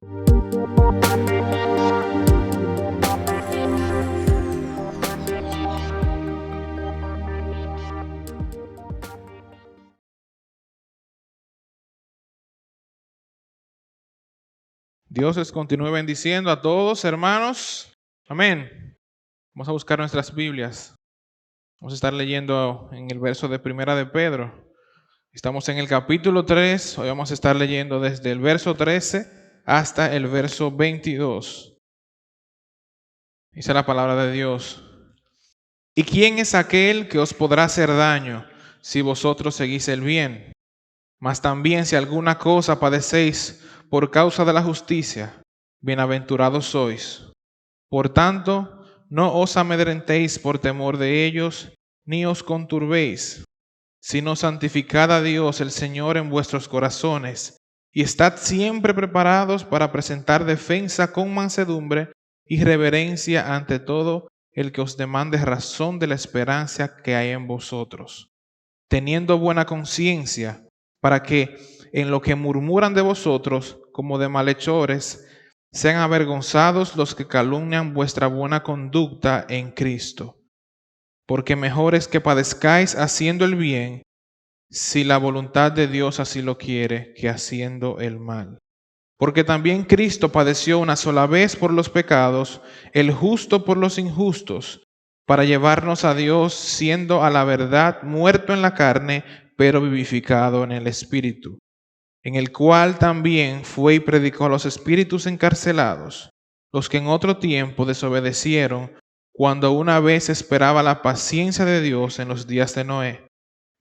Dios les continúe bendiciendo a todos, hermanos. Amén. Vamos a buscar nuestras Biblias. Vamos a estar leyendo en el verso de Primera de Pedro. Estamos en el capítulo 3. Hoy vamos a estar leyendo desde el verso 13 hasta el verso 22. Dice la palabra de Dios. ¿Y quién es aquel que os podrá hacer daño si vosotros seguís el bien? Mas también si alguna cosa padecéis por causa de la justicia, bienaventurados sois. Por tanto, no os amedrentéis por temor de ellos, ni os conturbéis, sino santificad a Dios el Señor en vuestros corazones, y estad siempre preparados para presentar defensa con mansedumbre y reverencia ante todo el que os demande razón de la esperanza que hay en vosotros, teniendo buena conciencia, para que en lo que murmuran de vosotros, como de malhechores, sean avergonzados los que calumnian vuestra buena conducta en Cristo. Porque mejor es que padezcáis haciendo el bien, si la voluntad de Dios así lo quiere, que haciendo el mal. Porque también Cristo padeció una sola vez por los pecados, el justo por los injustos, para llevarnos a Dios, siendo a la verdad muerto en la carne, pero vivificado en el Espíritu, en el cual también fue y predicó a los espíritus encarcelados, los que en otro tiempo desobedecieron, cuando una vez esperaba la paciencia de Dios en los días de Noé,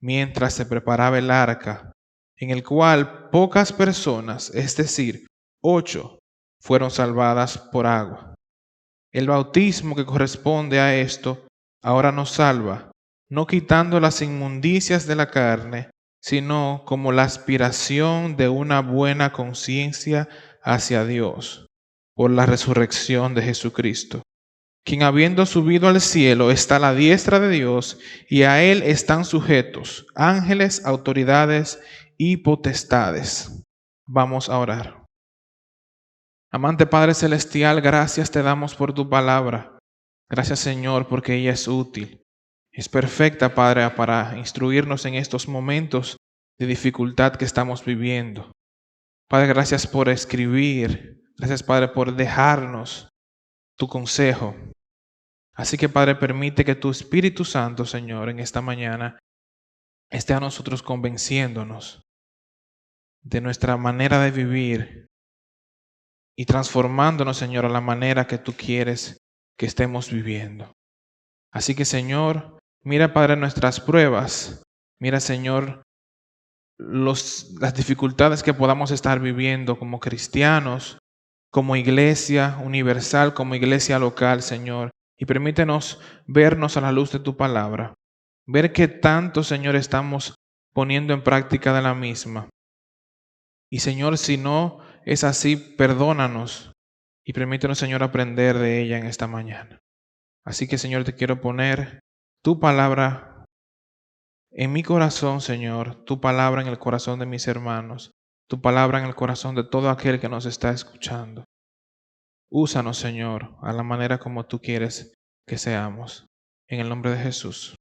mientras se preparaba el arca, en el cual pocas personas, es decir, 8, fueron salvadas por agua. El bautismo que corresponde a esto ahora nos salva, no quitando las inmundicias de la carne, sino como la aspiración de una buena conciencia hacia Dios, por la resurrección de Jesucristo, quien habiendo subido al cielo está a la diestra de Dios, y a él están sujetos ángeles, autoridades y potestades. Vamos a orar. Amante Padre Celestial, gracias te damos por tu palabra. Gracias, Señor, porque ella es útil. Es perfecta, Padre, para instruirnos en estos momentos de dificultad que estamos viviendo. Padre, gracias por escribir. Gracias, Padre, por dejarnos tu consejo. Así que, Padre, permite que tu Espíritu Santo, Señor, en esta mañana esté a nosotros convenciéndonos de nuestra manera de vivir y transformándonos, Señor, a la manera que tú quieres que estemos viviendo. Así que, Señor, mira, Padre, nuestras pruebas. Mira, Señor, las dificultades que podamos estar viviendo como cristianos, como iglesia universal, como iglesia local, Señor. Y permítenos vernos a la luz de tu palabra. Ver qué tanto, Señor, estamos poniendo en práctica de la misma. Y, Señor, si no es así, perdónanos. Y permítenos, Señor, aprender de ella en esta mañana. Así que, Señor, te quiero poner tu palabra en mi corazón, Señor, tu palabra en el corazón de mis hermanos, tu palabra en el corazón de todo aquel que nos está escuchando. Úsanos, Señor, a la manera como tú quieres que seamos. En el nombre de Jesús.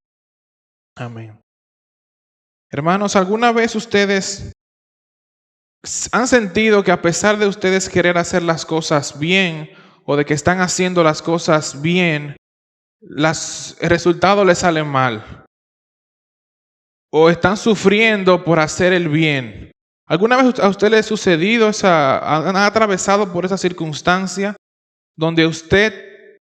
Amén. Hermanos, ¿alguna vez ustedes han sentido que a pesar de ustedes querer hacer las cosas bien o de que están haciendo las cosas bien, el resultado les sale mal? ¿O están sufriendo por hacer el bien? ¿Alguna vez a usted le ha sucedido han atravesado por esa circunstancia donde usted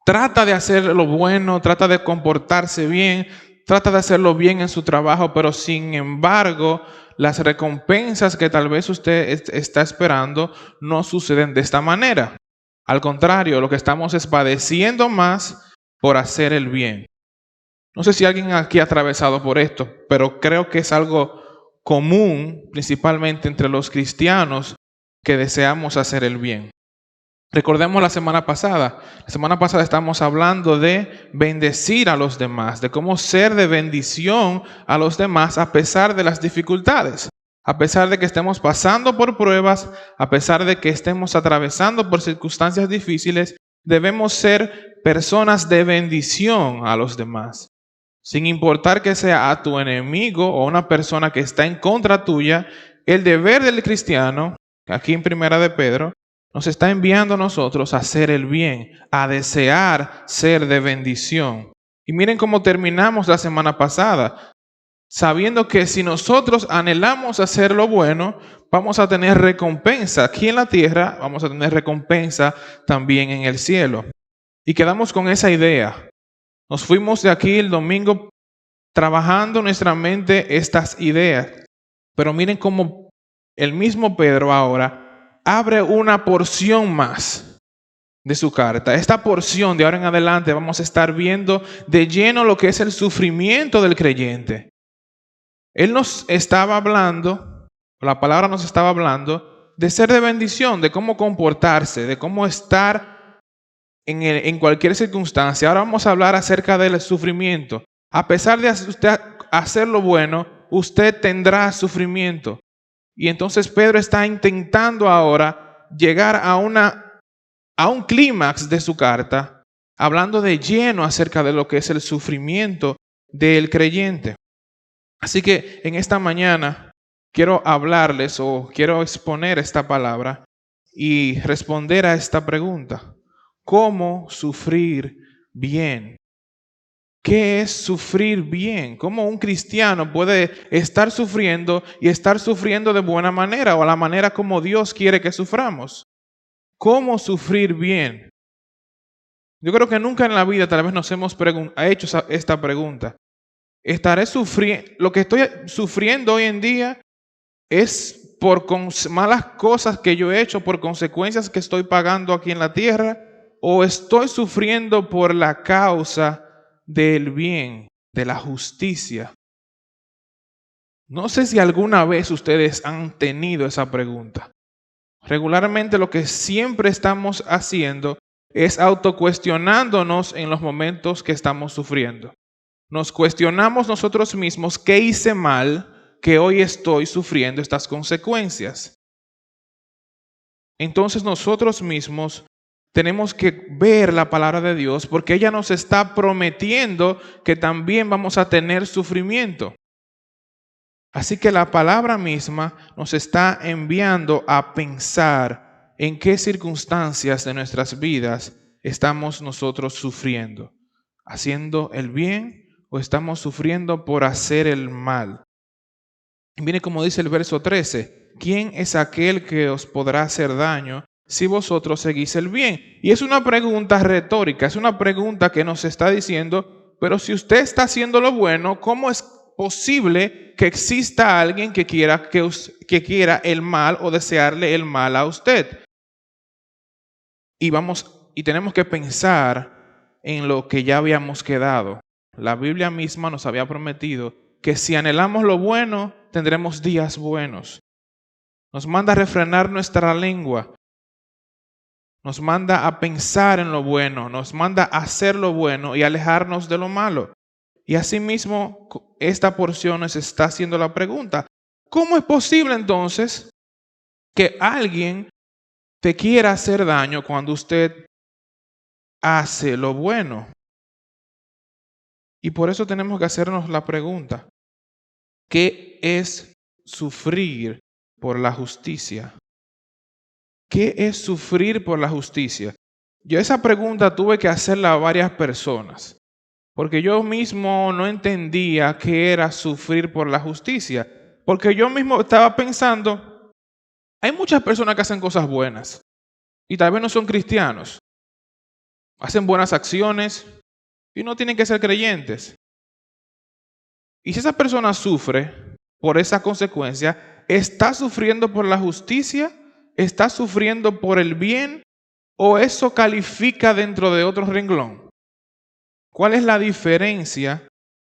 trata de hacer lo bueno, trata de comportarse bien, trata de hacerlo bien en su trabajo, pero sin embargo, las recompensas que tal vez usted está esperando no suceden de esta manera? Al contrario, lo que estamos es padeciendo más por hacer el bien. No sé si alguien aquí ha atravesado por esto, pero creo que es algo común, principalmente entre los cristianos, que deseamos hacer el bien. Recordemos la semana pasada. La semana pasada estamos hablando de bendecir a los demás, de cómo ser de bendición a los demás a pesar de las dificultades, A pesar de que estemos pasando por pruebas, a pesar de que estemos atravesando por circunstancias difíciles, debemos ser personas de bendición a los demás. Sin importar que sea a tu enemigo o una persona que está en contra tuya, el deber del cristiano, aquí en Primera de Pedro, nos está enviando a nosotros a hacer el bien, a desear ser de bendición. Y miren cómo terminamos la semana pasada, sabiendo que si nosotros anhelamos hacer lo bueno, vamos a tener recompensa aquí en la tierra, vamos a tener recompensa también en el cielo. Y quedamos con esa idea. Nos fuimos de aquí el domingo trabajando en nuestra mente estas ideas. Pero miren cómo el mismo Pedro ahora abre una porción más de su carta. Esta porción de ahora en adelante vamos a estar viendo de lleno lo que es el sufrimiento del creyente. Él nos estaba hablando, la palabra nos estaba hablando de ser de bendición, de cómo comportarse, de cómo estar en cualquier circunstancia. Ahora vamos a hablar acerca del sufrimiento. A pesar de usted hacer lo bueno, usted tendrá sufrimiento. Y entonces Pedro está intentando ahora llegar a un clímax de su carta, hablando de lleno acerca de lo que es el sufrimiento del creyente. Así que en esta mañana quiero hablarles o quiero exponer esta palabra y responder a esta pregunta. ¿Cómo sufrir bien? ¿Qué es sufrir bien? ¿Cómo un cristiano puede estar sufriendo y estar sufriendo de buena manera o a la manera como Dios quiere que suframos? ¿Cómo sufrir bien? Yo creo que nunca en la vida tal vez nos hemos hecho esta pregunta. ¿Estaré sufriendo? Lo que estoy sufriendo hoy en día es por malas cosas que yo he hecho, por consecuencias que estoy pagando aquí en la tierra, o estoy sufriendo por la causa del bien, de la justicia. No sé si alguna vez ustedes han tenido esa pregunta. Regularmente lo que siempre estamos haciendo es autocuestionándonos en los momentos que estamos sufriendo. Nos cuestionamos nosotros mismos qué hice mal que hoy estoy sufriendo estas consecuencias. Entonces nosotros mismos tenemos que ver la palabra de Dios porque ella nos está prometiendo que también vamos a tener sufrimiento. Así que la palabra misma nos está enviando a pensar en qué circunstancias de nuestras vidas estamos nosotros sufriendo. ¿Haciendo el bien o estamos sufriendo por hacer el mal? Viene como dice el verso 13. ¿Quién es aquel que os podrá hacer daño si vosotros seguís el bien? Y es una pregunta retórica, es una pregunta que nos está diciendo, pero si usted está haciendo lo bueno, ¿cómo es posible que exista alguien que quiera el mal o desearle el mal a usted? Y tenemos que pensar en lo que ya habíamos quedado. La Biblia misma nos había prometido que si anhelamos lo bueno, tendremos días buenos. Nos manda a refrenar nuestra lengua. Nos manda a pensar en lo bueno. Nos manda a hacer lo bueno y alejarnos de lo malo. Y asimismo, esta porción nos está haciendo la pregunta. ¿Cómo es posible entonces que alguien te quiera hacer daño cuando usted hace lo bueno? Y por eso tenemos que hacernos la pregunta. ¿Qué es sufrir por la justicia? ¿Qué es sufrir por la justicia? Yo esa pregunta tuve que hacerla a varias personas, porque yo mismo no entendía qué era sufrir por la justicia, porque yo mismo estaba pensando, hay muchas personas que hacen cosas buenas y tal vez no son cristianos, hacen buenas acciones y no tienen que ser creyentes. Y si esa persona sufre por esa consecuencia, ¿está sufriendo por la justicia? ¿Está sufriendo por el bien? ¿O eso califica dentro de otro renglón? ¿Cuál es la diferencia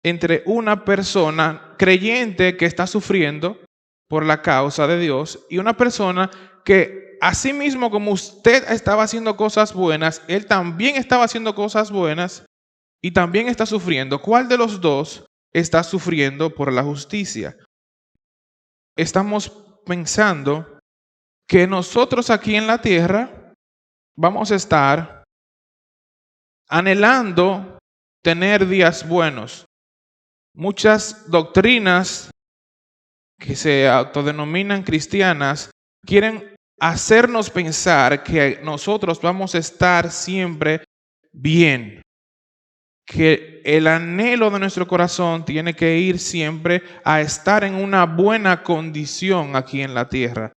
entre una persona creyente que está sufriendo por la causa de Dios y una persona que así mismo como usted estaba haciendo cosas buenas, él también estaba haciendo cosas buenas y también está sufriendo? ¿Cuál de los dos está sufriendo por la justicia? estamos pensando que nosotros aquí en la tierra vamos a estar anhelando tener días buenos. Muchas doctrinas que se autodenominan cristianas quieren hacernos pensar que nosotros vamos a estar siempre bien, que el anhelo de nuestro corazón tiene que ir siempre a estar en una buena condición aquí en la tierra.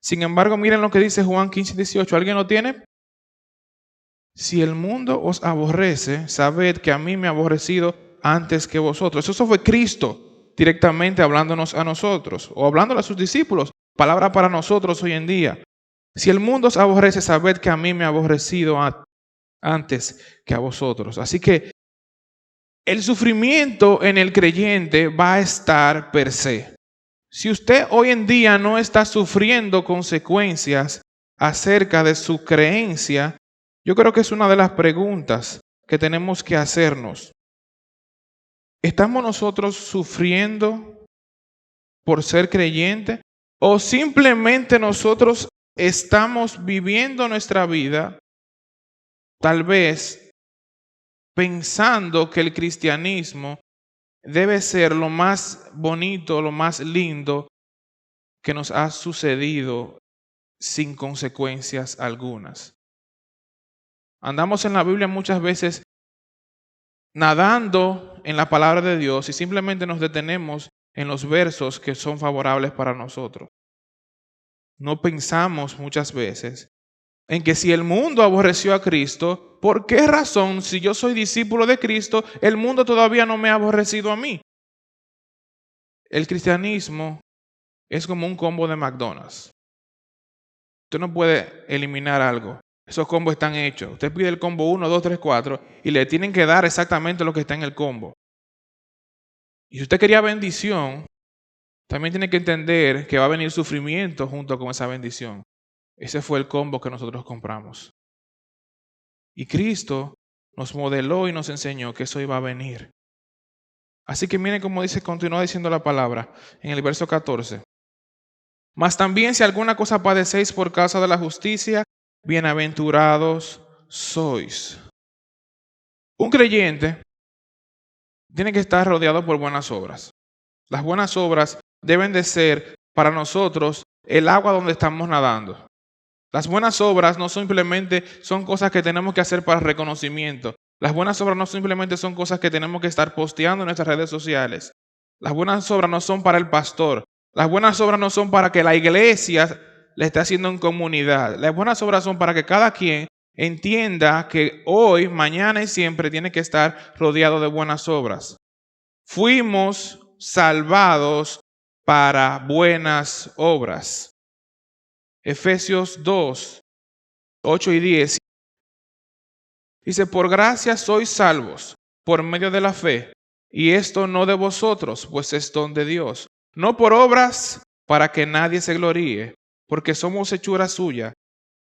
Sin embargo, miren lo que dice Juan 15:18. ¿Alguien lo tiene? Si el mundo os aborrece, sabed que a mí me ha aborrecido antes que vosotros. Eso fue Cristo directamente hablándonos a nosotros o hablándole a sus discípulos. Palabra para nosotros hoy en día. Si el mundo os aborrece, sabed que a mí me ha aborrecido antes que a vosotros. Así que el sufrimiento en el creyente va a estar per se. Si usted hoy en día no está sufriendo consecuencias acerca de su creencia, yo creo que es una de las preguntas que tenemos que hacernos. ¿Estamos nosotros sufriendo por ser creyentes? ¿O simplemente nosotros estamos viviendo nuestra vida tal vez pensando que el cristianismo debe ser lo más bonito, lo más lindo que nos ha sucedido sin consecuencias algunas? Andamos en la Biblia muchas veces nadando en la palabra de Dios y simplemente nos detenemos en los versos que son favorables para nosotros. No pensamos muchas veces en que si el mundo aborreció a Cristo, ¿por qué razón, si yo soy discípulo de Cristo, el mundo todavía no me ha aborrecido a mí? El cristianismo es como un combo de McDonald's. Usted no puede eliminar algo. Esos combos están hechos. Usted pide el combo 1, 2, 3, 4 y le tienen que dar exactamente lo que está en el combo. Y si usted quería bendición, también tiene que entender que va a venir sufrimiento junto con esa bendición. Ese fue el combo que nosotros compramos. Y Cristo nos modeló y nos enseñó que eso iba a venir. Así que miren cómo dice, continúa diciendo la palabra en el verso 14. Mas también si alguna cosa padecéis por causa de la justicia, bienaventurados sois. Un creyente tiene que estar rodeado por buenas obras. Las buenas obras deben de ser para nosotros el agua donde estamos nadando. Las buenas obras no simplemente son cosas que tenemos que hacer para reconocimiento. Las buenas obras no simplemente son cosas que tenemos que estar posteando en nuestras redes sociales. Las buenas obras no son para el pastor. Las buenas obras no son para que la iglesia le esté haciendo en comunidad. Las buenas obras son para que cada quien entienda que hoy, mañana y siempre tiene que estar rodeado de buenas obras. Fuimos salvados para buenas obras. Efesios 2, 8 y 10. Dice, por gracia sois salvos, por medio de la fe, y esto no de vosotros, pues es don de Dios. No por obras, para que nadie se gloríe, porque somos hechura suya,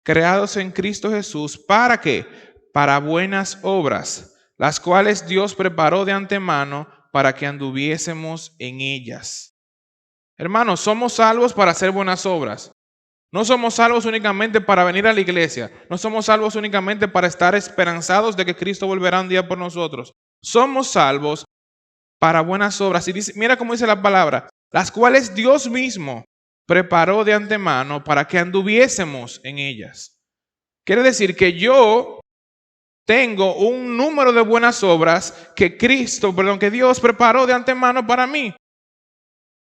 creados en Cristo Jesús, ¿para qué? Para buenas obras, las cuales Dios preparó de antemano para que anduviésemos en ellas. Hermanos, somos salvos para hacer buenas obras. No somos salvos únicamente para venir a la iglesia. No somos salvos únicamente para estar esperanzados de que Cristo volverá un día por nosotros. Somos salvos para buenas obras. Y dice, mira cómo dice la palabra, las cuales Dios mismo preparó de antemano para que anduviésemos en ellas. Quiere decir que yo tengo un número de buenas obras que Dios preparó de antemano para mí.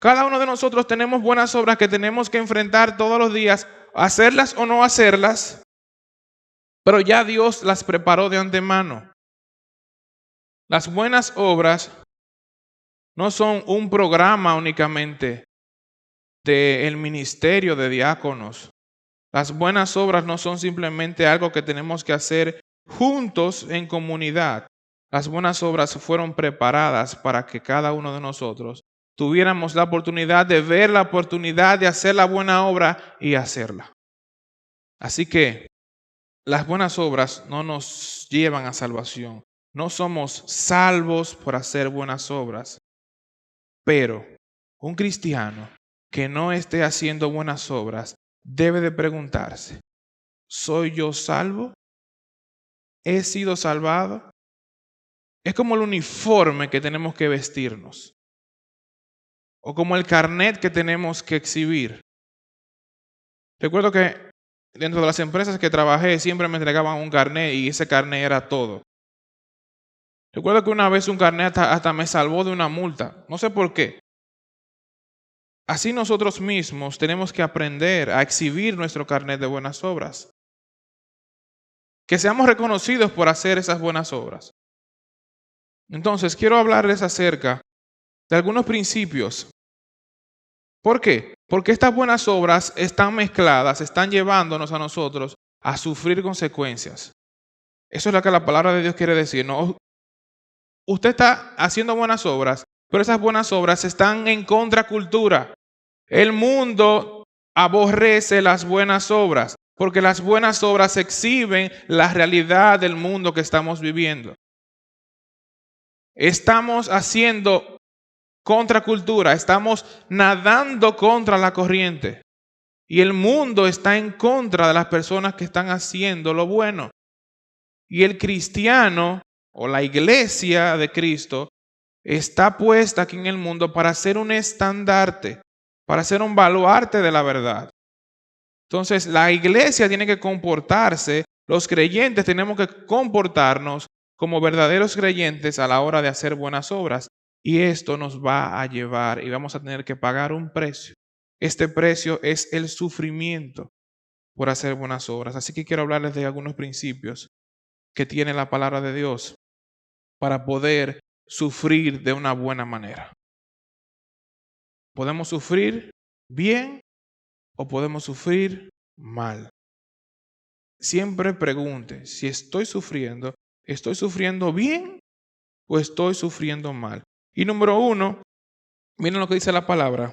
Cada uno de nosotros tenemos buenas obras que tenemos que enfrentar todos los días, hacerlas o no hacerlas, pero ya Dios las preparó de antemano. Las buenas obras no son un programa únicamente del ministerio de diáconos. Las buenas obras no son simplemente algo que tenemos que hacer juntos en comunidad. Las buenas obras fueron preparadas para que cada uno de nosotros tuviéramos la oportunidad de ver la oportunidad de hacer la buena obra y hacerla. Así que las buenas obras no nos llevan a salvación. No somos salvos por hacer buenas obras. Pero un cristiano que no esté haciendo buenas obras debe de preguntarse, ¿soy yo salvo? ¿He sido salvado? Es como el uniforme que tenemos que vestirnos o como el carnet que tenemos que exhibir. Recuerdo que dentro de las empresas que trabajé siempre me entregaban un carnet y ese carnet era todo. Recuerdo que una vez un carnet hasta me salvó de una multa. No sé por qué. Así nosotros mismos tenemos que aprender a exhibir nuestro carnet de buenas obras. Que seamos reconocidos por hacer esas buenas obras. Entonces, quiero hablarles acerca de algunos principios. ¿Por qué? Porque estas buenas obras están mezcladas, están llevándonos a nosotros a sufrir consecuencias. Eso es lo que la palabra de Dios quiere decir. No, usted está haciendo buenas obras, pero esas buenas obras están en contracultura. El mundo aborrece las buenas obras, porque las buenas obras exhiben la realidad del mundo que estamos viviendo. Estamos haciendo contracultura, estamos nadando contra la corriente. Y el mundo está en contra de las personas que están haciendo lo bueno. Y el cristiano o la iglesia de Cristo está puesta aquí en el mundo para ser un estandarte, para ser un baluarte de la verdad. Entonces, la iglesia tiene que comportarse, los creyentes tenemos que comportarnos como verdaderos creyentes a la hora de hacer buenas obras. Y esto nos va a llevar y vamos a tener que pagar un precio. Este precio es el sufrimiento por hacer buenas obras. Así que quiero hablarles de algunos principios que tiene la palabra de Dios para poder sufrir de una buena manera. Podemos sufrir bien o podemos sufrir mal. Siempre pregunte si ¿estoy sufriendo bien o estoy sufriendo mal? Y número 1, miren lo que dice la palabra.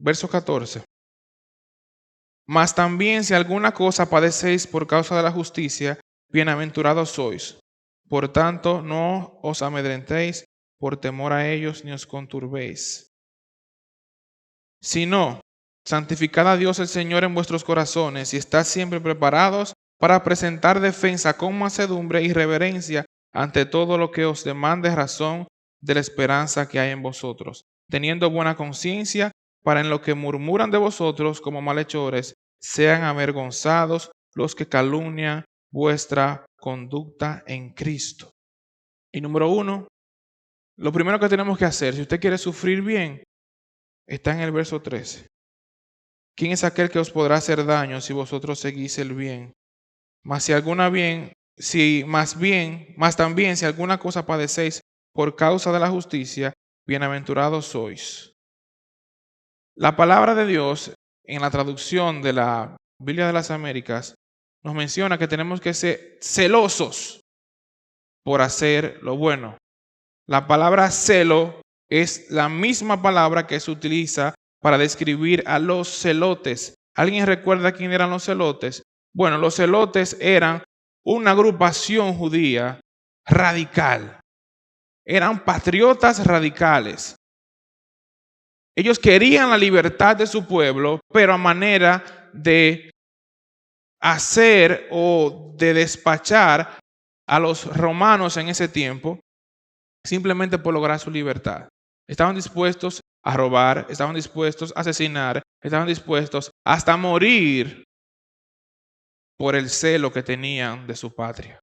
Verso 14. Mas también si alguna cosa padecéis por causa de la justicia, bienaventurados sois. Por tanto, no os amedrentéis por temor a ellos ni os conturbéis. Sino, santificad a Dios el Señor en vuestros corazones y estad siempre preparados para presentar defensa con mansedumbre y reverencia ante todo lo que os demande razón de la esperanza que hay en vosotros, teniendo buena conciencia, para en lo que murmuran de vosotros como malhechores, sean avergonzados los que calumnian vuestra conducta en Cristo. Y número 1, lo primero que tenemos que hacer, si usted quiere sufrir bien, está en el verso 13. ¿Quién es aquel que os podrá hacer daño si vosotros seguís el bien? Mas también si alguna cosa padecéis por causa de la justicia, bienaventurados sois. La palabra de Dios en la traducción de la Biblia de las Américas nos menciona que tenemos que ser celosos por hacer lo bueno. La palabra celo es la misma palabra que se utiliza para describir a los celotes. ¿Alguien recuerda quién eran los celotes? Bueno, los celotes eran una agrupación judía radical. Eran patriotas radicales. Ellos querían la libertad de su pueblo, pero a manera de hacer o de despachar a los romanos en ese tiempo, simplemente por lograr su libertad. Estaban dispuestos a robar, estaban dispuestos a asesinar, estaban dispuestos hasta morir por el celo que tenían de su patria.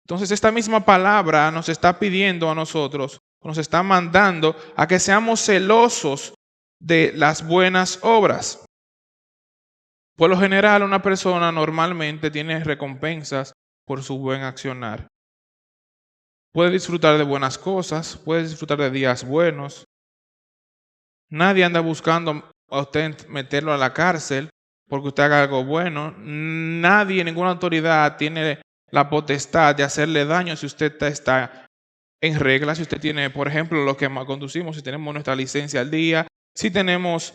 Entonces esta misma palabra nos está pidiendo a nosotros, nos está mandando a que seamos celosos de las buenas obras. Por lo general, una persona normalmente tiene recompensas por su buen accionar. Puede disfrutar de buenas cosas, puede disfrutar de días buenos. Nadie anda buscando a usted meterlo a la cárcel porque usted haga algo bueno. Nadie, ninguna autoridad tiene la potestad de hacerle daño si usted está en regla, si usted tiene, por ejemplo, lo que conducimos, si tenemos nuestra licencia al día, si tenemos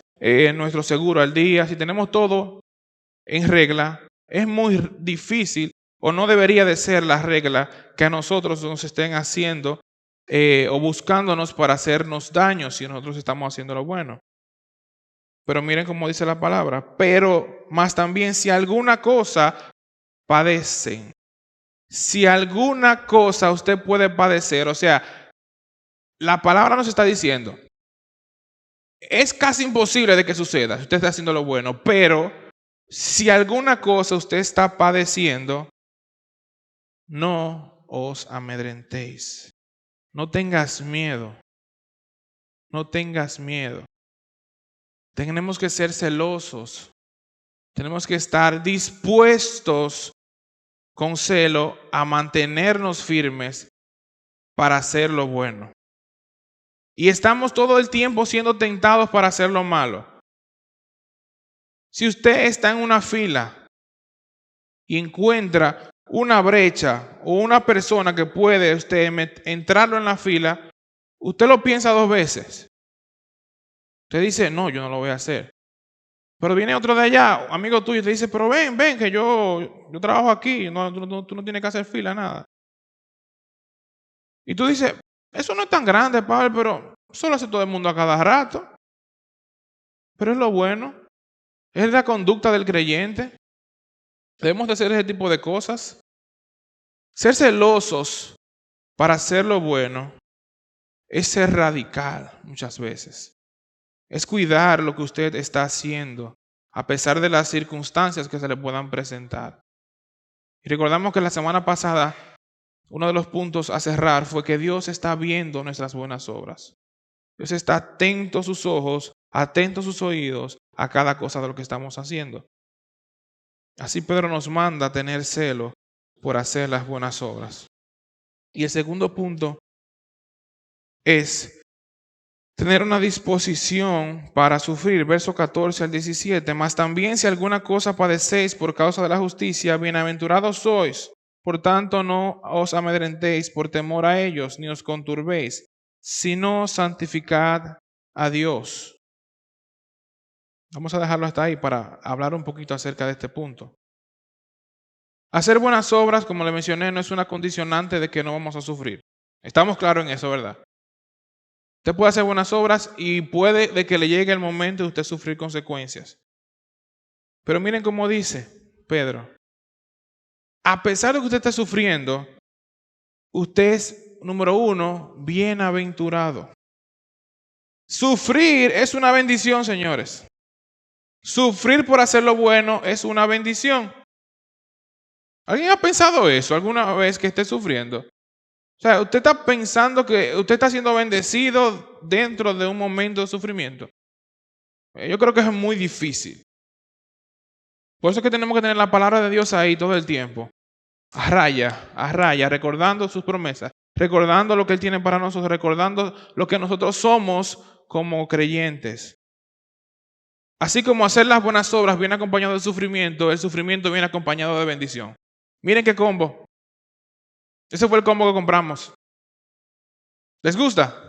nuestro seguro al día, si tenemos todo en regla. Es muy difícil o no debería de ser la regla que a nosotros nos estén haciendo o buscándonos para hacernos daño si nosotros estamos haciendo lo bueno. Pero miren cómo dice la palabra. Pero más también si alguna cosa padecen. Si alguna cosa usted puede padecer, o sea, la palabra nos está diciendo, es casi imposible de que suceda si usted está haciendo lo bueno, pero si alguna cosa usted está padeciendo, no os amedrentéis. No tengas miedo. No tengas miedo. Tenemos que ser celosos. Tenemos que estar dispuestos con celo a mantenernos firmes para hacer lo bueno. Y estamos todo el tiempo siendo tentados para hacer lo malo. Si usted está en una fila y encuentra una brecha o una persona que puede usted entrarlo en la fila, usted lo piensa 2 veces. Usted dice, no, yo no lo voy a hacer. Pero viene otro de allá, amigo tuyo, y te dice, pero ven, que yo trabajo aquí, tú no tienes que hacer fila, nada. Y tú dices, eso no es tan grande, Pablo, pero eso lo hace todo el mundo a cada rato. Pero es lo bueno, es la conducta del creyente. Debemos de hacer ese tipo de cosas. Ser celosos para hacer lo bueno es ser radical muchas veces. Es cuidar lo que usted está haciendo a pesar de las circunstancias que se le puedan presentar. Y recordamos que la semana pasada uno de los puntos a cerrar fue que Dios está viendo nuestras buenas obras. Dios está atento a sus ojos, atento a sus oídos a cada cosa de lo que estamos haciendo. Así Pedro nos manda a tener celo por hacer las buenas obras. Y el segundo punto es tener una disposición para sufrir, verso 14 al 17, mas también si alguna cosa padecéis por causa de la justicia, bienaventurados sois. Por tanto, no os amedrentéis por temor a ellos, ni os conturbéis, sino santificad a Dios. Vamos a dejarlo hasta ahí para hablar un poquito acerca de este punto. Hacer buenas obras, como le mencioné, no es una condicionante de que no vamos a sufrir. Estamos claros en eso, ¿verdad? Usted puede hacer buenas obras y puede de que le llegue el momento de usted sufrir consecuencias. Pero miren cómo dice Pedro. A pesar de que usted esté sufriendo, usted es, número 1, bienaventurado. Sufrir es una bendición, señores. Sufrir por hacer lo bueno es una bendición. ¿Alguien ha pensado eso alguna vez que esté sufriendo? O sea, usted está pensando que usted está siendo bendecido dentro de un momento de sufrimiento. Yo creo que es muy difícil. Por eso es que tenemos que tener la palabra de Dios ahí todo el tiempo. A raya, recordando sus promesas, recordando lo que Él tiene para nosotros, recordando lo que nosotros somos como creyentes. Así como hacer las buenas obras viene acompañado de sufrimiento, el sufrimiento viene acompañado de bendición. Miren qué combo. Ese fue el combo que compramos. ¿Les gusta?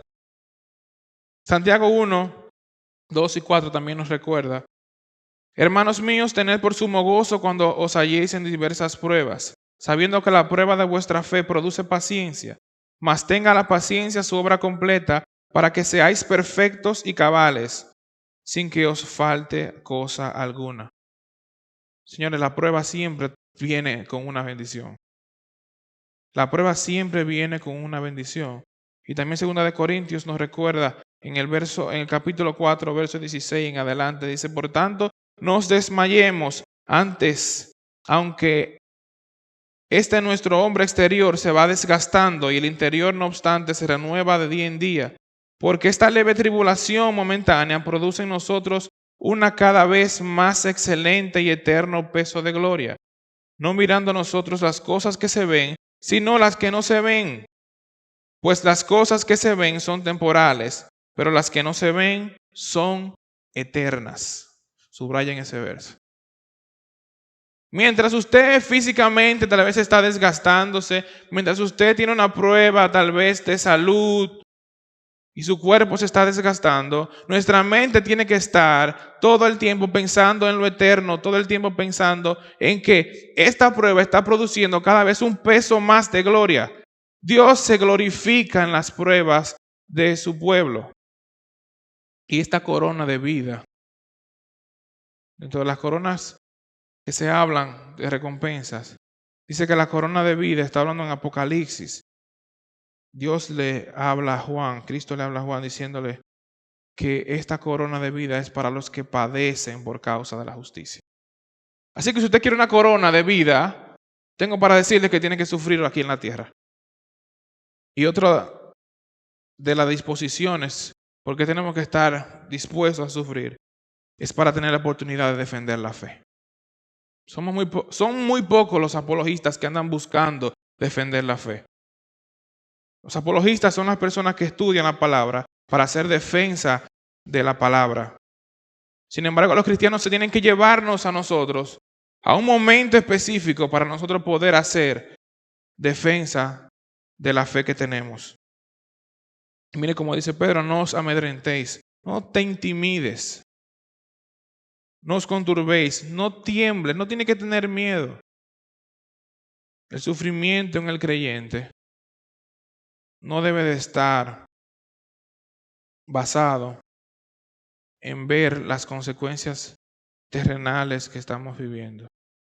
Santiago 1, 2 y 4 también nos recuerda. Hermanos míos, tened por sumo gozo cuando os halléis en diversas pruebas, sabiendo que la prueba de vuestra fe produce paciencia, mas tenga la paciencia su obra completa, para que seáis perfectos y cabales, sin que os falte cosa alguna. Señores, la prueba siempre viene con una bendición. La prueba siempre viene con una bendición. Y también 2 de Corintios nos recuerda en el capítulo 4, verso 16 en adelante, dice, por tanto, no os desmayemos antes, aunque nuestro hombre exterior se va desgastando y el interior no obstante se renueva de día en día, porque esta leve tribulación momentánea produce en nosotros una cada vez más excelente y eterno peso de gloria, no mirando nosotros las cosas que se ven, sino las que no se ven. Pues las cosas que se ven son temporales, pero las que no se ven son eternas. Subrayen ese verso. Mientras usted físicamente tal vez está desgastándose, mientras usted tiene una prueba tal vez de salud y su cuerpo se está desgastando, nuestra mente tiene que estar todo el tiempo pensando en lo eterno, todo el tiempo pensando en que esta prueba está produciendo cada vez un peso más de gloria. Dios se glorifica en las pruebas de su pueblo. Y esta corona de vida, dentro de las coronas que se hablan de recompensas, dice que la corona de vida está hablando en Apocalipsis. Dios le habla a Juan, Cristo le habla a Juan diciéndole que esta corona de vida es para los que padecen por causa de la justicia. Así que si usted quiere una corona de vida, tengo para decirle que tiene que sufrir aquí en la tierra. Y otra de las disposiciones, porque tenemos que estar dispuestos a sufrir, es para tener la oportunidad de defender la fe. Son muy pocos los apologistas que andan buscando defender la fe. Los apologistas son las personas que estudian la palabra para hacer defensa de la palabra. Sin embargo, los cristianos se tienen que llevarnos a nosotros a un momento específico para nosotros poder hacer defensa de la fe que tenemos. Y mire como dice Pedro, no os amedrentéis, no te intimides, no os conturbéis, no tiembles, no tiene que tener miedo. El sufrimiento en el creyente no debe de estar basado en ver las consecuencias terrenales que estamos viviendo,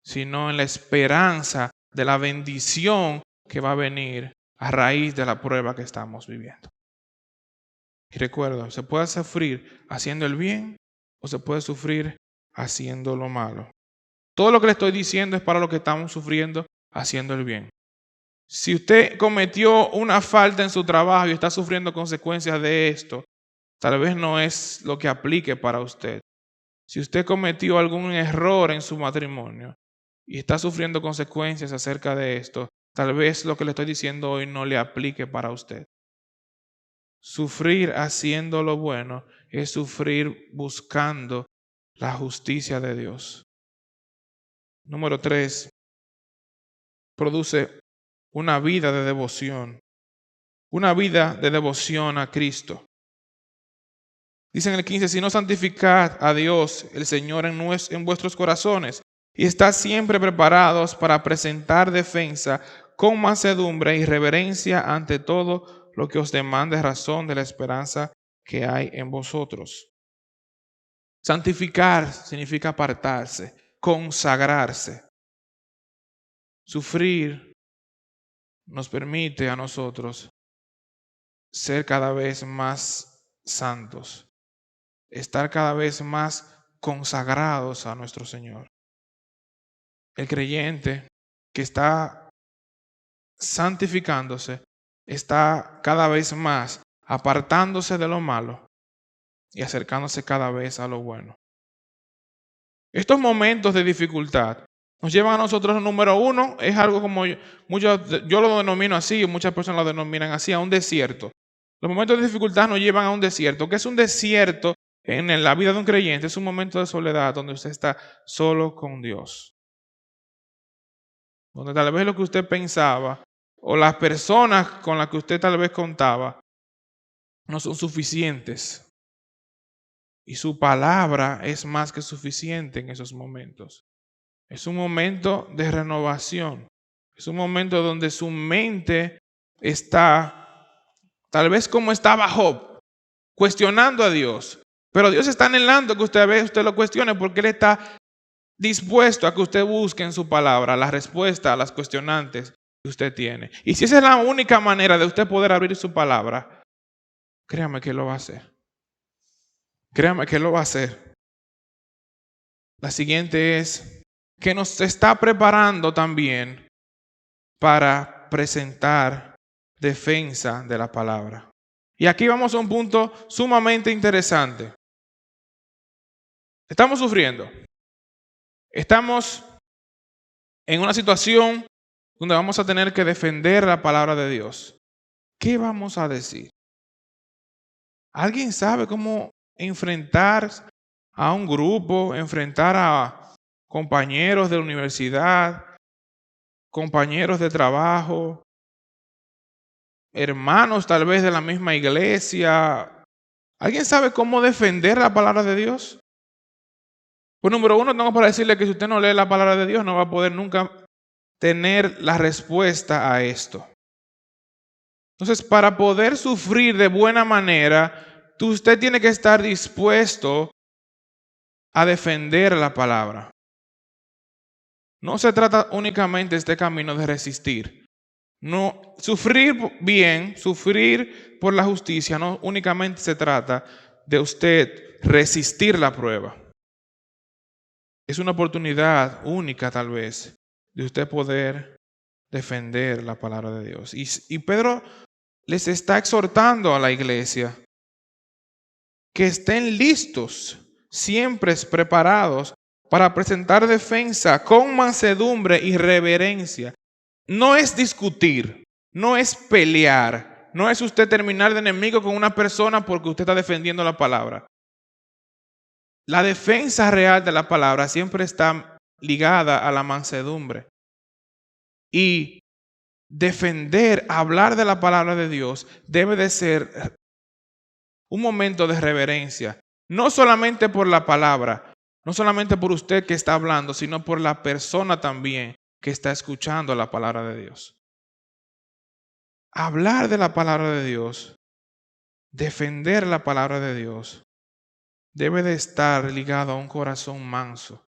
sino en la esperanza de la bendición que va a venir a raíz de la prueba que estamos viviendo. Y recuerda, se puede sufrir haciendo el bien o se puede sufrir haciendo lo malo. Todo lo que le estoy diciendo es para lo que estamos sufriendo haciendo el bien. Si usted cometió una falta en su trabajo y está sufriendo consecuencias de esto, tal vez no es lo que aplique para usted. Si usted cometió algún error en su matrimonio y está sufriendo consecuencias acerca de esto, tal vez lo que le estoy diciendo hoy no le aplique para usted. Sufrir haciendo lo bueno es sufrir buscando la justicia de Dios. Número 3, produce una vida de devoción. Una vida de devoción a Cristo. Dice en el 15, si no santificad a Dios, el Señor, en vuestros corazones, y estad siempre preparados para presentar defensa con mansedumbre y reverencia ante todo lo que os demande razón de la esperanza que hay en vosotros. Santificar significa apartarse, consagrarse. Sufrir nos permite a nosotros ser cada vez más santos, estar cada vez más consagrados a nuestro Señor. El creyente que está santificándose está cada vez más apartándose de lo malo y acercándose cada vez a lo bueno. Estos momentos de dificultad nos llevan a nosotros, número uno, es algo como yo lo denomino así, muchas personas lo denominan así, a un desierto. Los momentos de dificultad nos llevan a un desierto. ¿Qué es un desierto en la vida de un creyente? Es un momento de soledad donde usted está solo con Dios. Donde tal vez lo que usted pensaba o las personas con las que usted tal vez contaba no son suficientes. Y su palabra es más que suficiente en esos momentos. Es un momento de renovación. Es un momento donde su mente está, tal vez como estaba Job, cuestionando a Dios. Pero Dios está anhelando que usted lo cuestione porque Él está dispuesto a que usted busque en su palabra la respuesta a las cuestionantes que usted tiene. Y si esa es la única manera de usted poder abrir su palabra, créame que lo va a hacer. Créame que lo va a hacer. La siguiente es que nos está preparando también para presentar defensa de la palabra. Y aquí vamos a un punto sumamente interesante. Estamos sufriendo. Estamos en una situación donde vamos a tener que defender la palabra de Dios. ¿Qué vamos a decir? ¿Alguien sabe cómo enfrentar a un grupo, enfrentar a compañeros de la universidad, compañeros de trabajo, hermanos tal vez de la misma iglesia? ¿Alguien sabe cómo defender la palabra de Dios? Pues número uno, tengo para decirle que si usted no lee la palabra de Dios, no va a poder nunca tener la respuesta a esto. Entonces, para poder sufrir de buena manera, usted tiene que estar dispuesto a defender la palabra. No se trata únicamente de este camino de resistir. No, sufrir bien, sufrir por la justicia, no únicamente se trata de usted resistir la prueba. Es una oportunidad única tal vez de usted poder defender la palabra de Dios. Y Pedro les está exhortando a la iglesia que estén listos, siempre preparados para presentar defensa con mansedumbre y reverencia. No es discutir, no es pelear, no es usted terminar de enemigo con una persona porque usted está defendiendo la palabra. La defensa real de la palabra siempre está ligada a la mansedumbre. Y defender, hablar de la palabra de Dios debe de ser un momento de reverencia, no solamente por la palabra, no solamente por usted que está hablando, sino por la persona también que está escuchando la palabra de Dios. Hablar de la palabra de Dios, defender la palabra de Dios, debe de estar ligado a un corazón manso.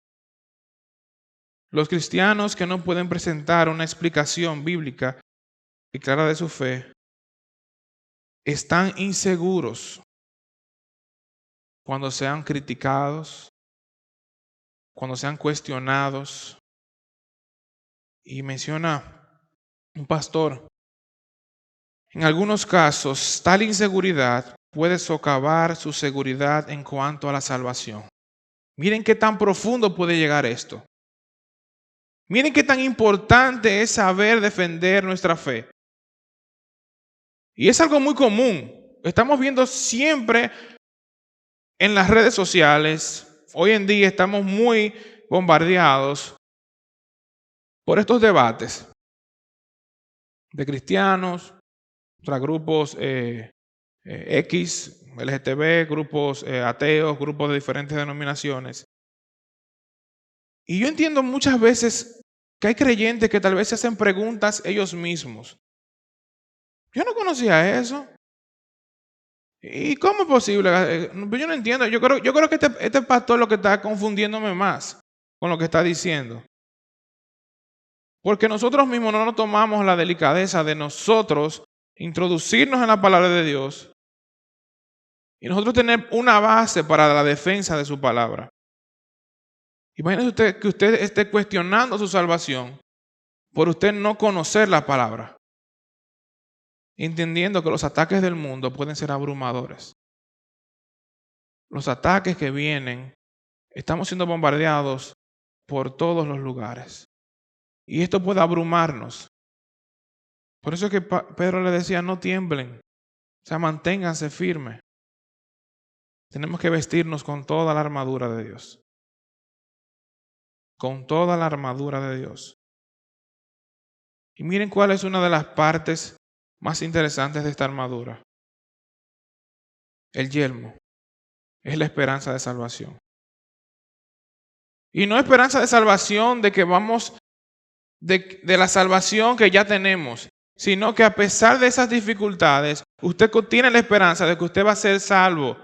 Los cristianos que no pueden presentar una explicación bíblica y clara de su fe, están inseguros cuando sean criticados, cuando sean cuestionados. Y menciona un pastor, en algunos casos, tal inseguridad puede socavar su seguridad en cuanto a la salvación. Miren qué tan profundo puede llegar esto. Miren qué tan importante es saber defender nuestra fe. Y es algo muy común. Estamos viendo siempre en las redes sociales. Hoy en día estamos muy bombardeados por estos debates de cristianos, grupos X, LGTB, grupos ateos, grupos de diferentes denominaciones. Y yo entiendo muchas veces que hay creyentes que tal vez se hacen preguntas ellos mismos. Yo no conocía eso. ¿Y cómo es posible? Yo no entiendo. Yo creo que este pastor lo que está confundiéndome más con lo que está diciendo. Porque nosotros mismos no nos tomamos la delicadeza de nosotros introducirnos en la palabra de Dios y nosotros tener una base para la defensa de su palabra. Imagínese usted que usted esté cuestionando su salvación por usted no conocer la palabra, entendiendo que los ataques del mundo pueden ser abrumadores. Los ataques que vienen, estamos siendo bombardeados por todos los lugares. Y esto puede abrumarnos. Por eso es que Pedro le decía, no tiemblen, o sea, manténganse firmes. Tenemos que vestirnos con toda la armadura de Dios. Con toda la armadura de Dios. Y miren cuál es una de las partes más interesantes de esta armadura. El yelmo es la esperanza de salvación. Y no esperanza de salvación de que vamos, de la salvación que ya tenemos, sino que a pesar de esas dificultades, usted tiene la esperanza de que usted va a ser salvo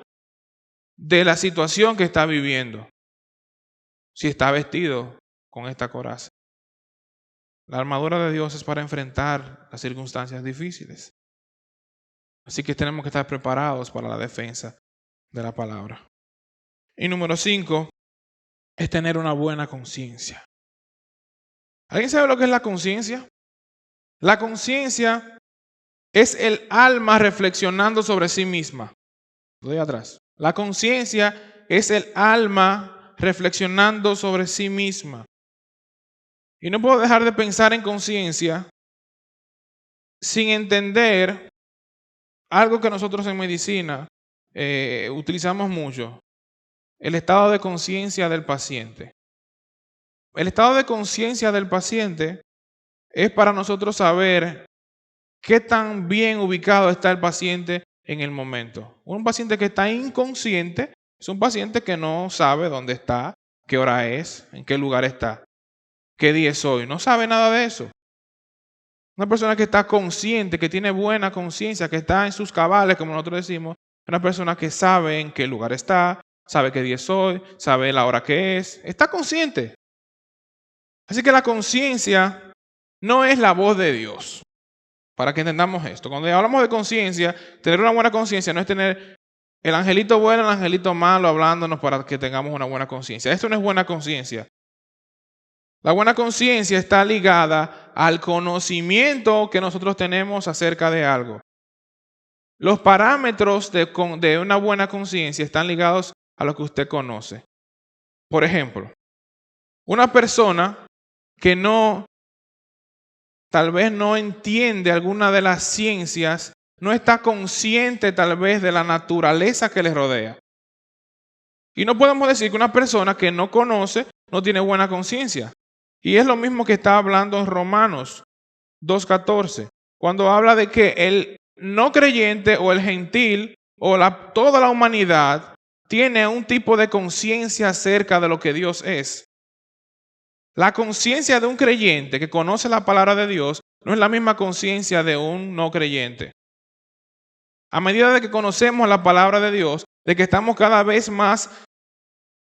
de la situación que está viviendo, si está vestido con esta coraza. La armadura de Dios es para enfrentar las circunstancias difíciles. Así que tenemos que estar preparados para la defensa de la palabra. Y número 5 es tener una buena conciencia. ¿Alguien sabe lo que es la conciencia? La conciencia es el alma reflexionando sobre sí misma. Lo doy atrás. La conciencia es el alma reflexionando sobre sí misma. Y no puedo dejar de pensar en conciencia sin entender algo que nosotros en medicina utilizamos mucho, el estado de conciencia del paciente. El estado de conciencia del paciente es para nosotros saber qué tan bien ubicado está el paciente en el momento. Un paciente que está inconsciente es un paciente que no sabe dónde está, qué hora es, en qué lugar está, qué día es hoy. No sabe nada de eso. Una persona que está consciente, que tiene buena conciencia, que está en sus cabales, como nosotros decimos, una persona que sabe en qué lugar está, sabe qué día es hoy, sabe la hora que es, está consciente. Así que la conciencia no es la voz de Dios, para que entendamos esto. Cuando hablamos de conciencia, tener una buena conciencia no es tener el angelito bueno, el angelito malo hablándonos para que tengamos una buena conciencia. Esto no es buena conciencia. La buena conciencia está ligada al conocimiento que nosotros tenemos acerca de algo. Los parámetros de una buena conciencia están ligados a lo que usted conoce. Por ejemplo, una persona que tal vez no entiende alguna de las ciencias, no está consciente tal vez de la naturaleza que le rodea. Y no podemos decir que una persona que no conoce no tiene buena conciencia. Y es lo mismo que está hablando en Romanos 2:14, cuando habla de que el no creyente o el gentil o toda la humanidad tiene un tipo de conciencia acerca de lo que Dios es. La conciencia de un creyente que conoce la palabra de Dios no es la misma conciencia de un no creyente. A medida de que conocemos la palabra de Dios, de que estamos cada vez más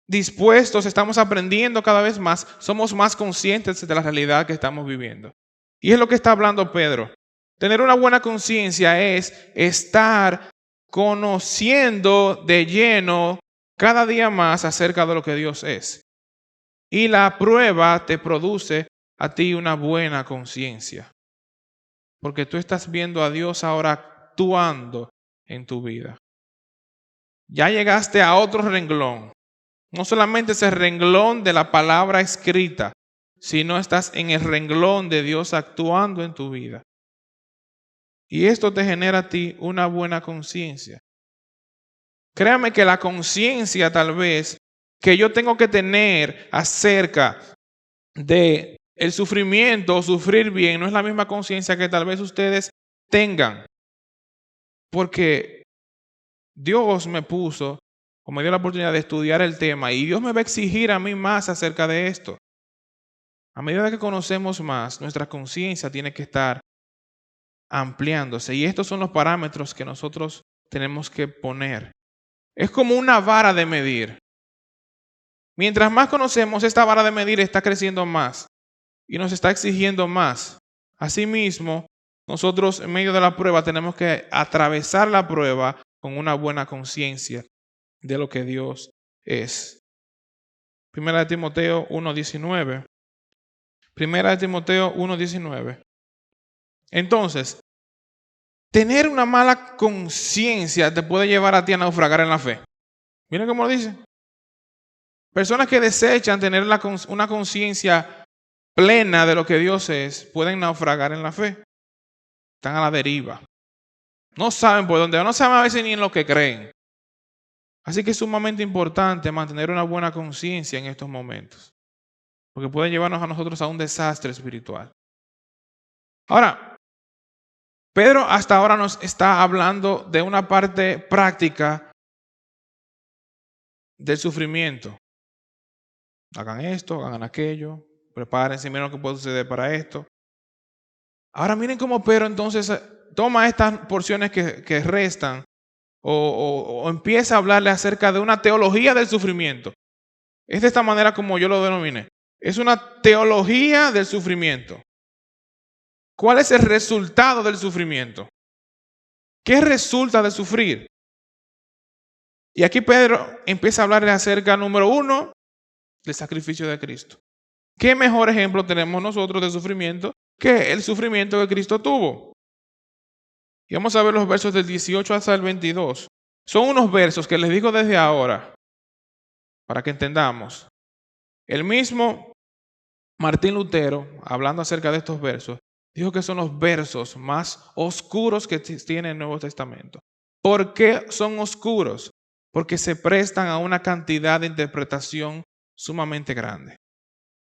dispuestos, estamos aprendiendo cada vez más, somos más conscientes de la realidad que estamos viviendo. Y es lo que está hablando Pedro. Tener una buena conciencia es estar conociendo de lleno cada día más acerca de lo que Dios es. Y la prueba te produce a ti una buena conciencia. Porque tú estás viendo a Dios ahora actuando en tu vida. Ya llegaste a otro renglón. No solamente ese renglón de la palabra escrita, sino estás en el renglón de Dios actuando en tu vida. Y esto te genera a ti una buena conciencia. Créame que la conciencia tal vez que yo tengo que tener acerca de el sufrimiento o sufrir bien no es la misma conciencia que tal vez ustedes tengan. Porque Dios me puso o me dio la oportunidad de estudiar el tema y Dios me va a exigir a mí más acerca de esto. A medida que conocemos más, nuestra conciencia tiene que estar ampliándose y estos son los parámetros que nosotros tenemos que poner. Es como una vara de medir. Mientras más conocemos, esta vara de medir está creciendo más y nos está exigiendo más. Asimismo, nosotros en medio de la prueba tenemos que atravesar la prueba con una buena conciencia de lo que Dios es. Primera de Timoteo 1:19. Primera de Timoteo 1:19. Entonces, tener una mala conciencia te puede llevar a ti a naufragar en la fe. Miren cómo lo dice. Personas que desechan tener una conciencia plena de lo que Dios es, pueden naufragar en la fe. Están a la deriva. No saben por dónde, no saben a veces ni en lo que creen. Así que es sumamente importante mantener una buena conciencia en estos momentos, porque puede llevarnos a nosotros a un desastre espiritual. Ahora, Pedro hasta ahora nos está hablando de una parte práctica del sufrimiento. Hagan esto, hagan aquello, prepárense, miren lo que puede suceder para esto. Ahora miren cómo Pedro entonces toma estas porciones que restan o empieza a hablarle acerca de una teología del sufrimiento. Es de esta manera como yo lo denominé. Es una teología del sufrimiento. ¿Cuál es el resultado del sufrimiento? ¿Qué resulta de sufrir? Y aquí Pedro empieza a hablarle acerca, número 1, del sacrificio de Cristo. ¿Qué mejor ejemplo tenemos nosotros de sufrimiento que el sufrimiento que Cristo tuvo? Y vamos a ver los versos del 18 hasta el 22. Son unos versos que les digo desde ahora, para que entendamos. El mismo Martín Lutero, hablando acerca de estos versos, dijo que son los versos más oscuros que tiene el Nuevo Testamento. ¿Por qué son oscuros? Porque se prestan a una cantidad de interpretación sumamente grande.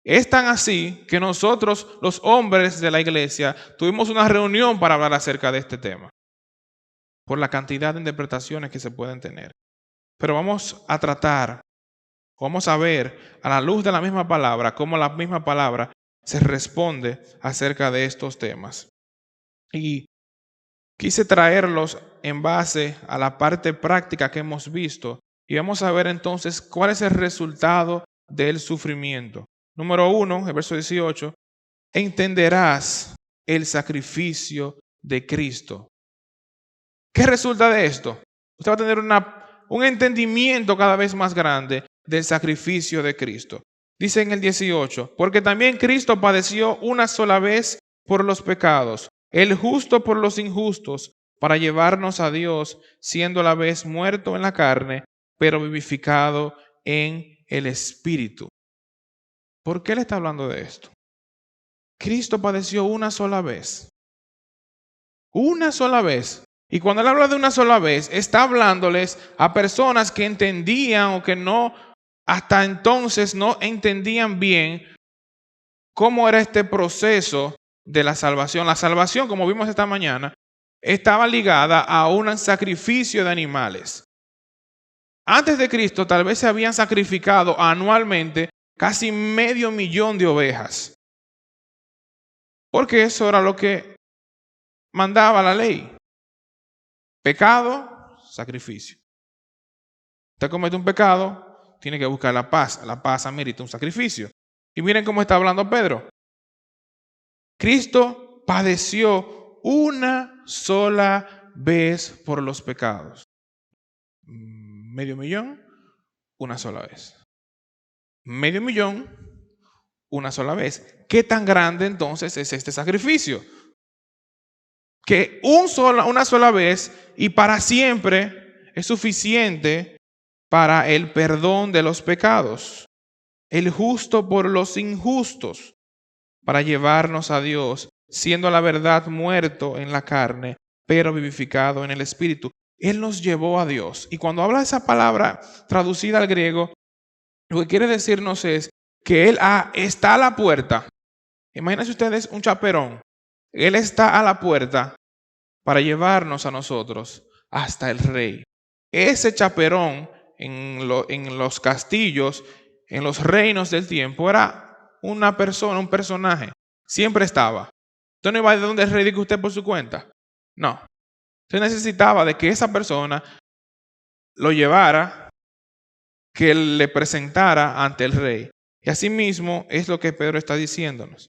Es tan así que nosotros, los hombres de la iglesia, tuvimos una reunión para hablar acerca de este tema, por la cantidad de interpretaciones que se pueden tener. Pero vamos a ver a la luz de la misma palabra, cómo la misma palabra se responde acerca de estos temas. Y quise traerlos en base a la parte práctica que hemos visto y vamos a ver entonces cuál es el resultado del sufrimiento. Número 1, el verso 18, entenderás el sacrificio de Cristo. ¿Qué resulta de esto? Usted va a tener un entendimiento cada vez más grande del sacrificio de Cristo. Dice en el 18, porque también Cristo padeció una sola vez por los pecados, el justo por los injustos, para llevarnos a Dios, siendo a la vez muerto en la carne, pero vivificado en el Espíritu. ¿Por qué le está hablando de esto? Cristo padeció una sola vez. Una sola vez. Y cuando él habla de una sola vez, está hablándoles a personas que entendían o que no, hasta entonces no entendían bien cómo era este proceso de la salvación. La salvación, como vimos esta mañana, estaba ligada a un sacrificio de animales. Antes de Cristo, tal vez se habían sacrificado anualmente casi 500,000 de ovejas. Porque eso era lo que mandaba la ley. Pecado, sacrificio. Usted comete un pecado, tiene que buscar la paz. La paz amerita un sacrificio. Y miren cómo está hablando Pedro. Cristo padeció una sola vez por los pecados. 500,000, una sola vez. 500,000, una sola vez. ¿Qué tan grande entonces es este sacrificio? Que una sola vez y para siempre es suficiente para el perdón de los pecados. El justo por los injustos, para llevarnos a Dios, siendo a la verdad muerto en la carne, pero vivificado en el Espíritu. Él nos llevó a Dios. Y cuando habla esa palabra traducida al griego, lo que quiere decirnos es que Él está a la puerta. Imagínense ustedes un chaperón. Él está a la puerta para llevarnos a nosotros hasta el rey. Ese chaperón en los castillos, en los reinos del tiempo, era una persona, un personaje. Siempre estaba. Usted no iba de donde el rey diga usted por su cuenta. No. Usted necesitaba de que esa persona lo llevara, que le presentara ante el rey. Y así mismo es lo que Pedro está diciéndonos.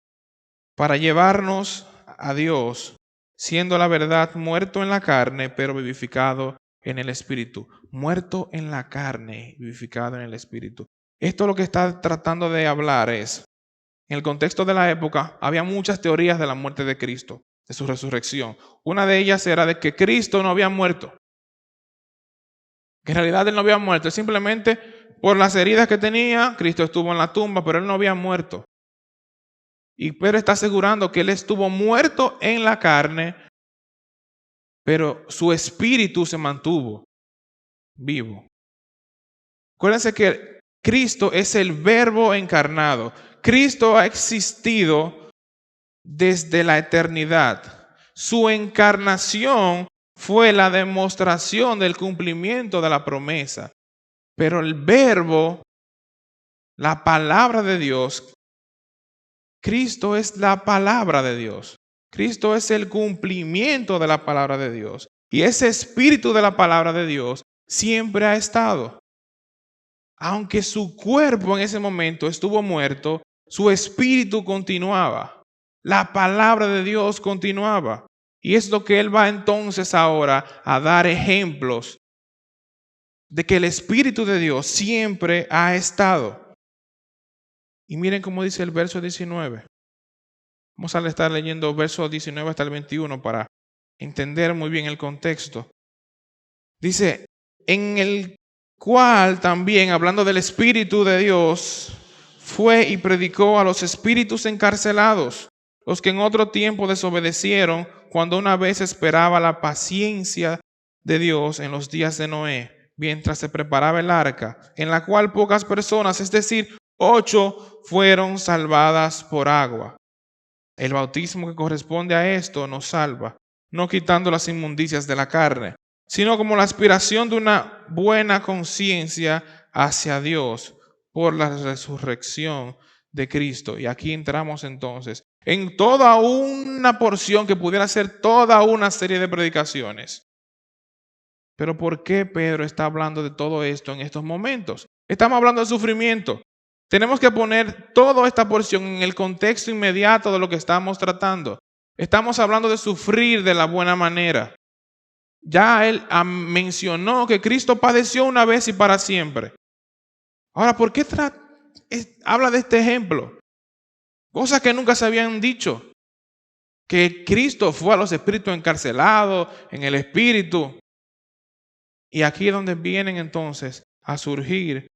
Para llevarnos a Dios, siendo la verdad muerto en la carne, pero vivificado en el Espíritu. Muerto en la carne, vivificado en el Espíritu. Esto lo que está tratando de hablar es, en el contexto de la época, había muchas teorías de la muerte de Cristo, de su resurrección. Una de ellas era de que Cristo no había muerto. Que en realidad Él no había muerto. Simplemente por las heridas que tenía, Cristo estuvo en la tumba, pero Él no había muerto. Y Pedro está asegurando que Él estuvo muerto en la carne, pero su espíritu se mantuvo vivo. Acuérdense que Cristo es el Verbo encarnado. Cristo ha existido desde la eternidad. Su encarnación fue la demostración del cumplimiento de la promesa. Pero el Verbo, la palabra de Dios, Cristo es la palabra de Dios. Cristo es el cumplimiento de la palabra de Dios. Y ese espíritu de la palabra de Dios siempre ha estado. Aunque su cuerpo en ese momento estuvo muerto, su espíritu continuaba. La palabra de Dios continuaba. Y es lo que Él va entonces ahora a dar ejemplos de que el Espíritu de Dios siempre ha estado. Y miren cómo dice el verso 19. Vamos a estar leyendo verso 19 hasta el 21 para entender muy bien el contexto. Dice, en el cual también, hablando del Espíritu de Dios, fue y predicó a los espíritus encarcelados, los que en otro tiempo desobedecieron, cuando una vez esperaba la paciencia de Dios en los días de Noé, mientras se preparaba el arca, en la cual pocas personas, es decir, 8, fueron salvadas por agua. El bautismo que corresponde a esto nos salva, no quitando las inmundicias de la carne, sino como la aspiración de una buena conciencia hacia Dios por la resurrección de Cristo. Y aquí entramos entonces en toda una porción que pudiera ser toda una serie de predicaciones. Pero ¿por qué Pedro está hablando de todo esto en estos momentos? Estamos hablando de sufrimiento. Tenemos que poner toda esta porción en el contexto inmediato de lo que estamos tratando. Estamos hablando de sufrir de la buena manera. Ya él mencionó que Cristo padeció una vez y para siempre. Ahora, ¿por qué habla de este ejemplo? Cosas que nunca se habían dicho. Que Cristo fue a los espíritus encarcelados, en el espíritu. Y aquí es donde vienen entonces a surgir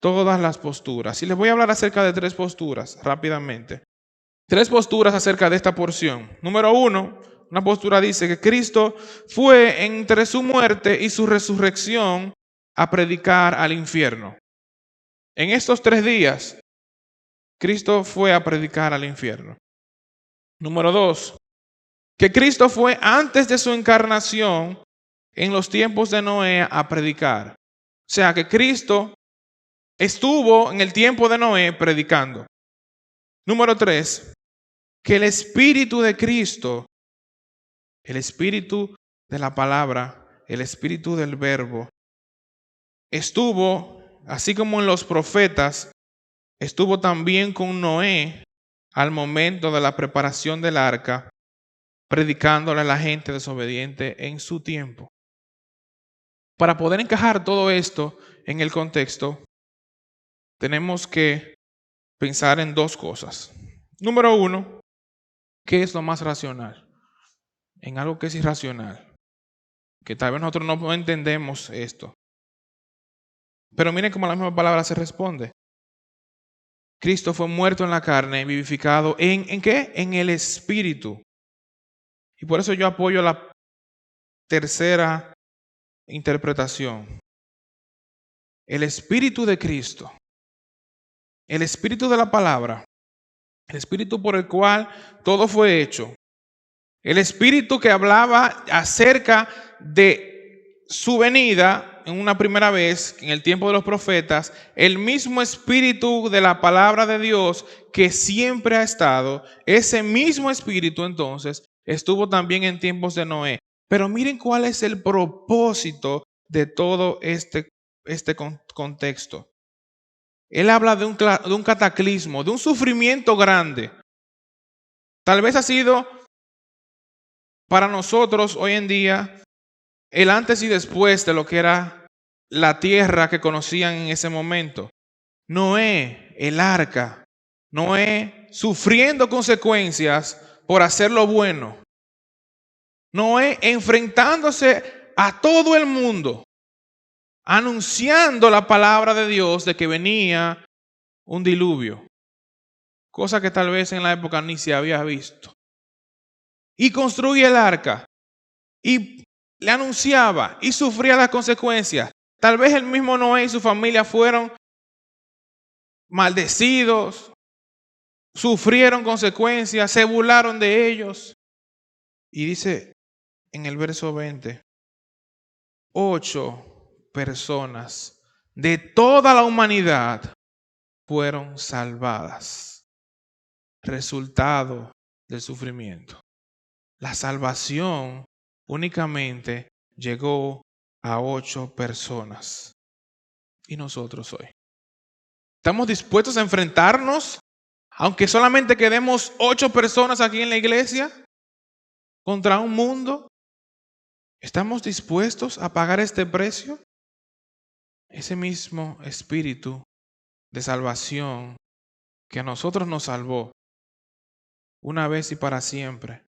todas las posturas. Y les voy a hablar acerca de 3 posturas rápidamente. 3 posturas acerca de esta porción. Número 1, una postura dice que Cristo fue entre su muerte y su resurrección a predicar al infierno. En estos 3 días, Cristo fue a predicar al infierno. Número 2, que Cristo fue antes de su encarnación en los tiempos de Noé a predicar. O sea que Cristo estuvo en el tiempo de Noé predicando. Número 3, que el Espíritu de Cristo, el Espíritu de la palabra, el Espíritu del Verbo, estuvo, así como en los profetas, estuvo también con Noé al momento de la preparación del arca, predicándole a la gente desobediente en su tiempo. Para poder encajar todo esto en el contexto, tenemos que pensar en 2 cosas. Número 1, ¿qué es lo más racional? En algo que es irracional, que tal vez nosotros no entendemos esto. Pero miren cómo la misma palabra se responde. Cristo fue muerto en la carne, vivificado ¿en qué? En el Espíritu. Y por eso yo apoyo la tercera interpretación. El Espíritu de Cristo, el Espíritu de la palabra, el Espíritu por el cual todo fue hecho, el Espíritu que hablaba acerca de su venida en una primera vez, en el tiempo de los profetas, el mismo Espíritu de la palabra de Dios que siempre ha estado, ese mismo Espíritu entonces estuvo también en tiempos de Noé. Pero miren cuál es el propósito de todo este contexto. Él habla de un cataclismo, de un sufrimiento grande. Tal vez ha sido para nosotros hoy en día el antes y después de lo que era la tierra que conocían en ese momento. Noé, el arca, Noé sufriendo consecuencias por hacer lo bueno. Noé enfrentándose a todo el mundo, anunciando la palabra de Dios de que venía un diluvio, cosa que tal vez en la época ni se había visto. Y construye el arca y le anunciaba y sufría las consecuencias. Tal vez el mismo Noé y su familia fueron maldecidos, sufrieron consecuencias, se burlaron de ellos. Y dice en el verso 20, 8 personas de toda la humanidad fueron salvadas. Resultado del sufrimiento. La salvación únicamente llegó a 8 personas. ¿Y nosotros hoy? ¿Estamos dispuestos a enfrentarnos, aunque solamente quedemos 8 personas aquí en la iglesia, contra un mundo? ¿Estamos dispuestos a pagar este precio? Ese mismo espíritu de salvación que a nosotros nos salvó una vez y para siempre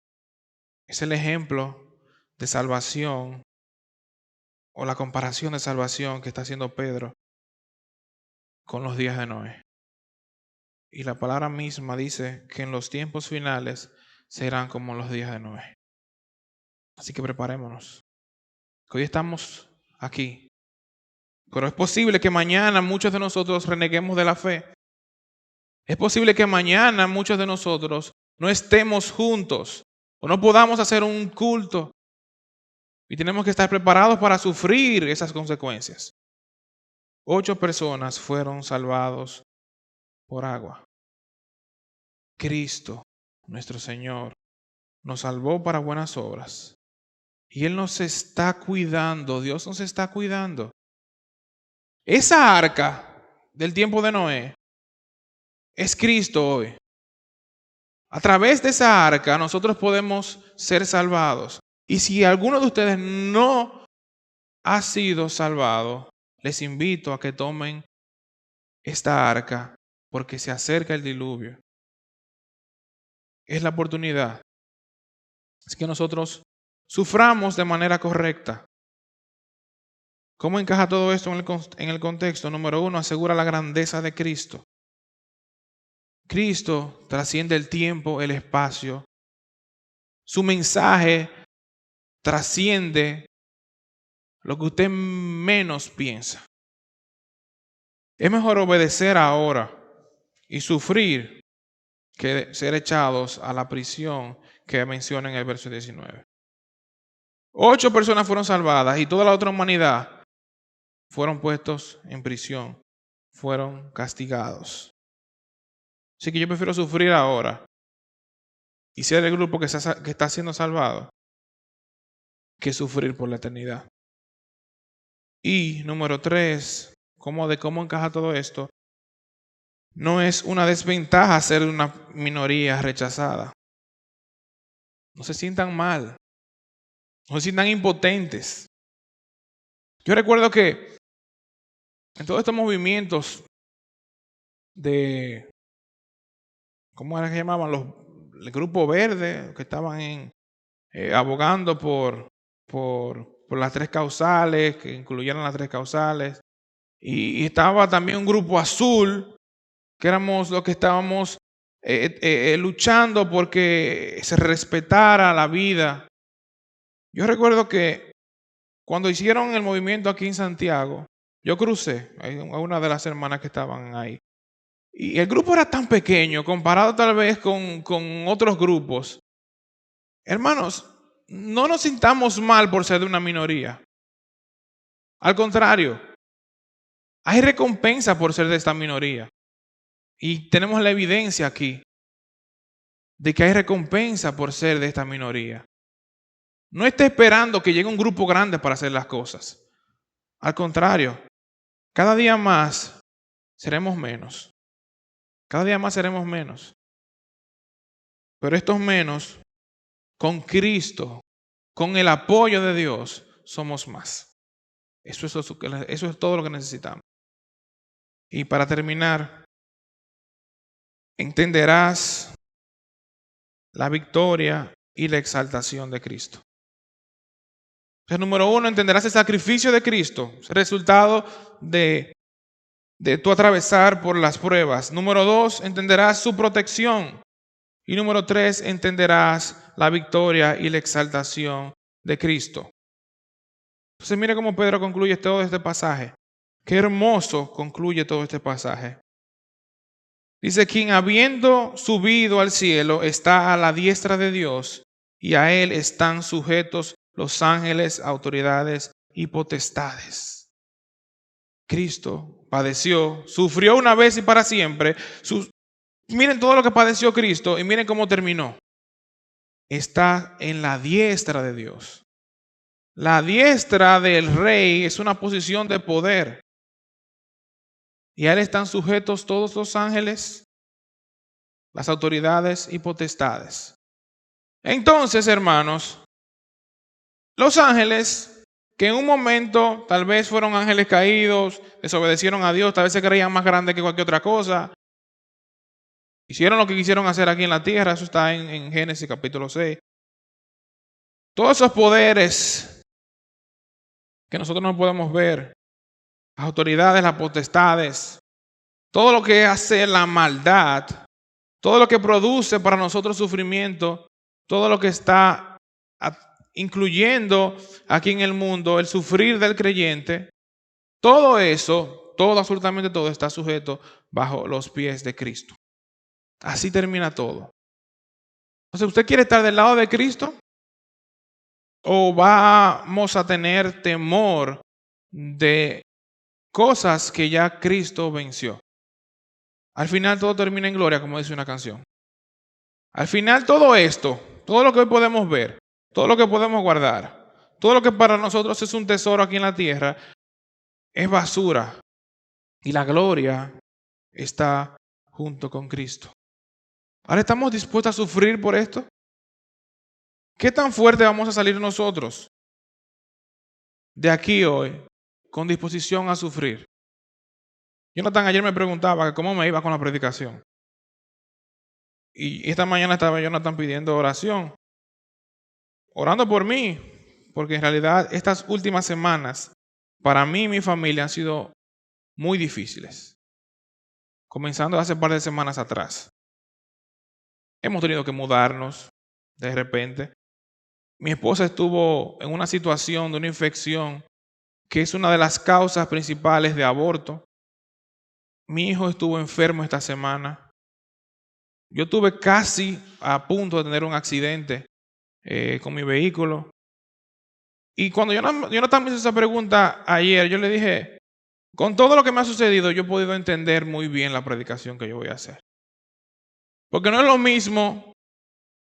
es el ejemplo de salvación o la comparación de salvación que está haciendo Pedro con los días de Noé. Y la palabra misma dice que en los tiempos finales serán como los días de Noé. Así que preparémonos. Que hoy estamos aquí. Pero es posible que mañana muchos de nosotros reneguemos de la fe. Es posible que mañana muchos de nosotros no estemos juntos o no podamos hacer un culto. Y tenemos que estar preparados para sufrir esas consecuencias. 8 personas fueron salvados por agua. Cristo nuestro Señor, nos salvó para buenas obras. Y Él nos está cuidando, Dios nos está cuidando. Esa arca del tiempo de Noé es Cristo hoy. A través de esa arca nosotros podemos ser salvados. Y si alguno de ustedes no ha sido salvado, les invito a que tomen esta arca porque se acerca el diluvio. Es la oportunidad. Es que nosotros suframos de manera correcta. ¿Cómo encaja todo esto en el contexto? Número 1, asegura la grandeza de Cristo. Cristo trasciende el tiempo, el espacio. Su mensaje trasciende lo que usted menos piensa. Es mejor obedecer ahora y sufrir que ser echados a la prisión que menciona en el verso 19. 8 personas fueron salvadas y toda la otra humanidad fueron puestos en prisión, fueron castigados. Así que yo prefiero sufrir ahora y ser el grupo que está siendo salvado que sufrir por la eternidad. Y número 3, ¿cómo encaja todo esto? No es una desventaja ser una minoría rechazada. No se sientan mal, no se sientan impotentes. Yo recuerdo que en todos estos movimientos de, ¿cómo era que llamaban? El Grupo Verde, que estaban abogando por las 3 causales, que incluyeran las 3 causales. Y estaba también un grupo azul, que éramos los que estábamos luchando porque se respetara la vida. Yo recuerdo que cuando hicieron el movimiento aquí en Santiago, yo crucé a una de las hermanas que estaban ahí. Y el grupo era tan pequeño comparado tal vez con otros grupos. Hermanos, no nos sintamos mal por ser de una minoría. Al contrario, hay recompensa por ser de esta minoría. Y tenemos la evidencia aquí de que hay recompensa por ser de esta minoría. No esté esperando que llegue un grupo grande para hacer las cosas. Al contrario, cada día más seremos menos. Cada día más seremos menos. Pero estos menos, con Cristo, con el apoyo de Dios, somos más. Eso es todo lo que necesitamos. Y para terminar, entenderás la victoria y la exaltación de Cristo. Entonces, número 1, entenderás el sacrificio de Cristo, el resultado de tu atravesar por las pruebas. Número 2, entenderás su protección. Y número 3, entenderás la victoria y la exaltación de Cristo. Entonces, mire cómo Pedro concluye todo este pasaje. Qué hermoso concluye todo este pasaje. Dice, quien habiendo subido al cielo está a la diestra de Dios y a él están sujetos los ángeles, autoridades y potestades. Cristo padeció, sufrió una vez y para siempre. Miren todo lo que padeció Cristo y miren cómo terminó. Está en la diestra de Dios. La diestra del rey es una posición de poder. Y a él están sujetos todos los ángeles, las autoridades y potestades. Entonces, hermanos, los ángeles, que en un momento tal vez fueron ángeles caídos, desobedecieron a Dios, tal vez se creían más grandes que cualquier otra cosa, hicieron lo que quisieron hacer aquí en la tierra, eso está en Génesis capítulo 6. Todos esos poderes que nosotros no podemos ver, las autoridades, las potestades, todo lo que hace la maldad, todo lo que produce para nosotros sufrimiento, todo lo que está incluyendo aquí en el mundo el sufrir del creyente, todo eso, todo, absolutamente todo está sujeto bajo los pies de Cristo. Así termina todo. Entonces, ¿usted quiere estar del lado de Cristo? ¿O vamos a tener temor de cosas que ya Cristo venció? Al final todo termina en gloria, como dice una canción. Al final todo esto, todo lo que hoy podemos ver, todo lo que podemos guardar, todo lo que para nosotros es un tesoro aquí en la tierra, es basura. Y la gloria está junto con Cristo. Ahora, ¿estamos dispuestos a sufrir por esto? ¿Qué tan fuerte vamos a salir nosotros de aquí hoy con disposición a sufrir? Jonathan ayer me preguntaba cómo me iba con la predicación. Y esta mañana estaba Jonathan pidiendo oración, orando por mí, porque en realidad estas últimas semanas para mí y mi familia han sido muy difíciles. Comenzando hace un par de semanas atrás. Hemos tenido que mudarnos de repente. Mi esposa estuvo en una situación de una infección que es una de las causas principales de aborto. Mi hijo estuvo enfermo esta semana. Yo estuve casi a punto de tener un accidente con mi vehículo. Y cuando Jonathan me hizo esa pregunta ayer, yo le dije, con todo lo que me ha sucedido, yo he podido entender muy bien la predicación que yo voy a hacer. Porque no es lo mismo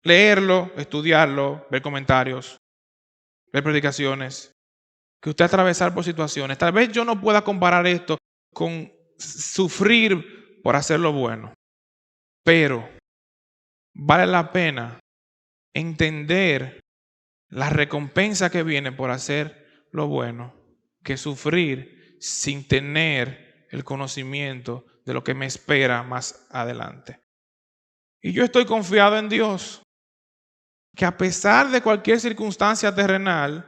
leerlo, estudiarlo, ver comentarios, ver predicaciones, que usted atravesar por situaciones. Tal vez yo no pueda comparar esto con sufrir por hacer lo bueno, pero vale la pena entender la recompensa que viene por hacer lo bueno, que sufrir sin tener el conocimiento de lo que me espera más adelante. Y yo estoy confiado en Dios, que a pesar de cualquier circunstancia terrenal,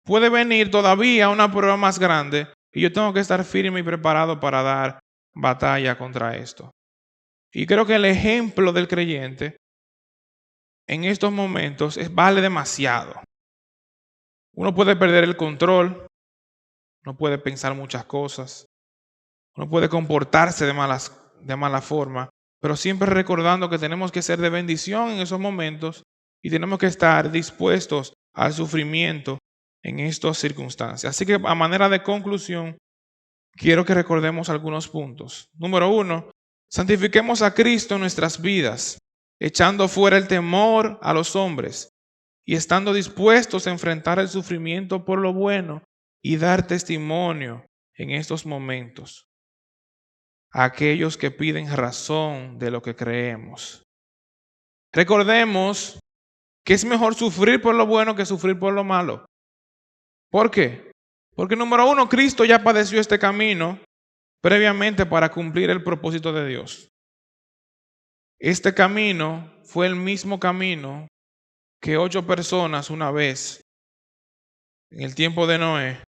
puede venir todavía una prueba más grande y yo tengo que estar firme y preparado para dar batalla contra esto. Y creo que el ejemplo del creyente en estos momentos vale demasiado. Uno puede perder el control, uno puede pensar muchas cosas, uno puede comportarse de mala forma, pero siempre recordando que tenemos que ser de bendición en esos momentos y tenemos que estar dispuestos al sufrimiento en estas circunstancias. Así que a manera de conclusión, quiero que recordemos algunos puntos. Número 1, santifiquemos a Cristo en nuestras vidas, echando fuera el temor a los hombres y estando dispuestos a enfrentar el sufrimiento por lo bueno y dar testimonio en estos momentos a aquellos que piden razón de lo que creemos. Recordemos que es mejor sufrir por lo bueno que sufrir por lo malo. ¿Por qué? Porque número 1, Cristo ya padeció este camino previamente para cumplir el propósito de Dios. Este camino fue el mismo camino que 8 personas una vez, en el tiempo de Noé,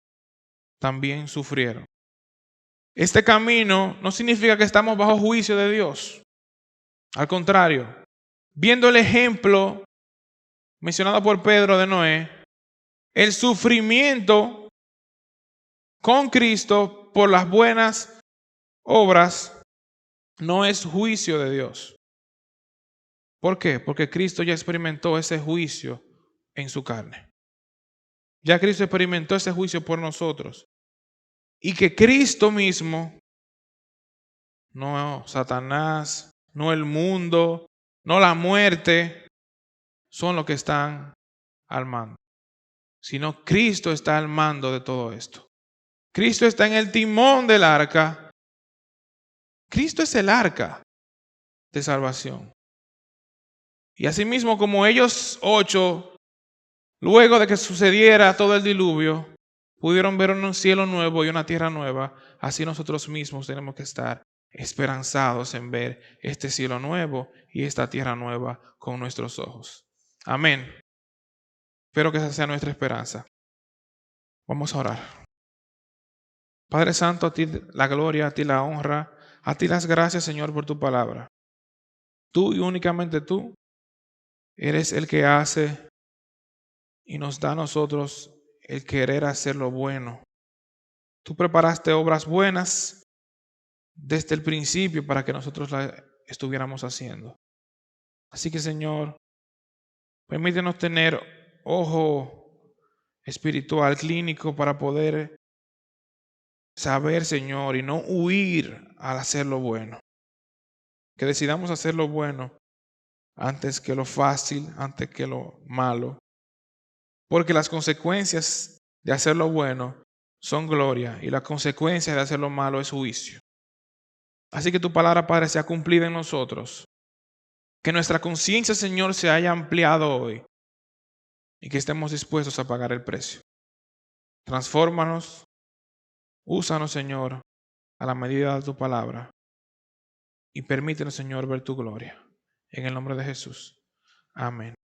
también sufrieron. Este camino no significa que estamos bajo juicio de Dios. Al contrario, viendo el ejemplo mencionado por Pedro de Noé, el sufrimiento con Cristo por las buenas obras no es juicio de Dios. ¿Por qué? Porque Cristo ya experimentó ese juicio en su carne. Ya Cristo experimentó ese juicio por nosotros. Y que Cristo mismo, no Satanás, no el mundo, no la muerte, son los que están al mando. Sino Cristo está al mando de todo esto. Cristo está en el timón del arca. Cristo es el arca de salvación. Y asimismo, como ellos 8, luego de que sucediera todo el diluvio, pudieron ver un cielo nuevo y una tierra nueva, así nosotros mismos tenemos que estar esperanzados en ver este cielo nuevo y esta tierra nueva con nuestros ojos. Amén. Espero que esa sea nuestra esperanza. Vamos a orar. Padre Santo, a ti la gloria, a ti la honra, a ti las gracias, Señor, por tu palabra. Tú y únicamente tú eres el que hace y nos da a nosotros el querer hacer lo bueno. Tú preparaste obras buenas desde el principio para que nosotros las estuviéramos haciendo. Así que, Señor, permítenos tener ojo espiritual, clínico, para poder saber, Señor, y no huir al hacer lo bueno. Que decidamos hacer lo bueno antes que lo fácil, antes que lo malo. Porque las consecuencias de hacer lo bueno son gloria y las consecuencias de hacer lo malo es juicio. Así que tu palabra, Padre, sea cumplida en nosotros. Que nuestra conciencia, Señor, se haya ampliado hoy y que estemos dispuestos a pagar el precio. Transfórmanos, úsanos, Señor, a la medida de tu palabra y permítenos, Señor, ver tu gloria. En el nombre de Jesús. Amén.